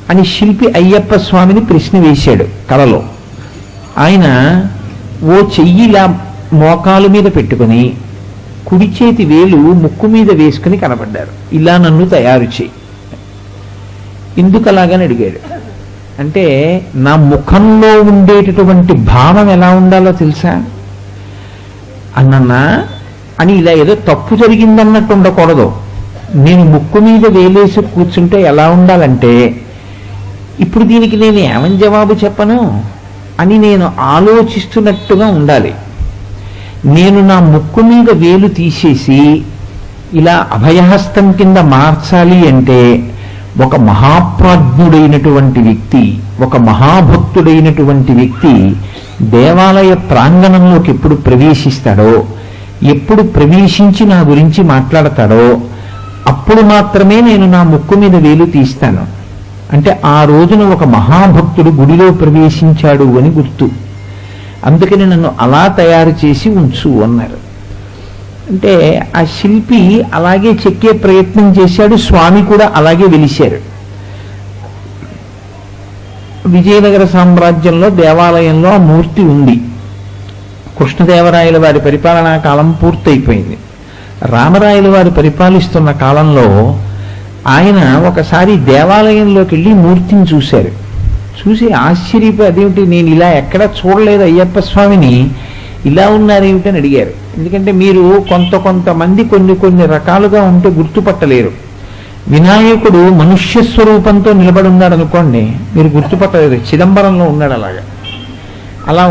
అని శిల్పి అయ్యప్ప స్వామిని ప్రశ్న వేశాడు కలలో. ఆయన ఓ చెయ్యిలా మోకాలు మీద పెట్టుకుని కుడి చేతి వేలు ముక్కు మీద వేసుకుని కనబడ్డారు. ఇలా నన్ను తయారు చేయి. ఎందుకు అలాగని అడిగాడు. అంటే నా ముఖంలో ఉండేటటువంటి భావం ఎలా ఉండాలో తెలుసా అన్నన్నా అని, ఇలా ఏదో తప్పు జరిగిందన్నట్టు ఉండకూడదు. నేను ముక్కు మీద వేలేసి కూర్చుంటే ఎలా ఉండాలంటే, ఇప్పుడు దీనికి నేను ఏమని జవాబు చెప్పను అని నేను ఆలోచిస్తున్నట్టుగా ఉండాలి. నేను నా ముక్కు మీద వేలు తీసేసి ఇలా అభయహస్తం కింద మార్చాలి అంటే, ఒక మహాప్రాజ్ఞుడైనటువంటి వ్యక్తి, ఒక మహాభక్తుడైనటువంటి వ్యక్తి దేవాలయ ప్రాంగణంలోకి ఎప్పుడు ప్రవేశిస్తాడో, ఎప్పుడు ప్రవేశించి నా గురించి మాట్లాడతాడో అప్పుడు మాత్రమే నేను నా ముక్కు మీద వేలు తీస్తాను. అంటే ఆ రోజున ఒక మహాభక్తుడు గుడిలో ప్రవేశించాడు అని గుర్తు. అందుకని నన్ను అలా తయారు చేసి ఉంచు అన్నారు. అంటే ఆ శిల్పి అలాగే చెక్కే ప్రయత్నం చేశాడు. స్వామి కూడా అలాగే వెలిశారు. విజయనగర సామ్రాజ్యంలో దేవాలయంలో ఆ మూర్తి ఉంది. కృష్ణదేవరాయల వారి పరిపాలనా కాలం పూర్తయిపోయింది. రామరాయల వారు పరిపాలిస్తున్న కాలంలో ఆయన ఒకసారి దేవాలయంలోకి వెళ్ళి మూర్తిని చూశారు. చూసి ఆశ్చర్యపోయి, అదేమిటి నేను ఇలా ఎక్కడా చూడలేదు అయ్యప్ప స్వామిని, ఇలా ఉన్నారేమిటని అడిగారు. ఎందుకంటే మీరు కొంతమంది కొన్ని రకాలుగా ఉంటే గుర్తుపట్టలేరు. వినాయకుడు మనుష్య స్వరూపంతో నిలబడి ఉన్నాడు అనుకోండి, మీరు గుర్తుపట్టలేరు. చిదంబరంలో ఉన్నాడు అలాగా. అలా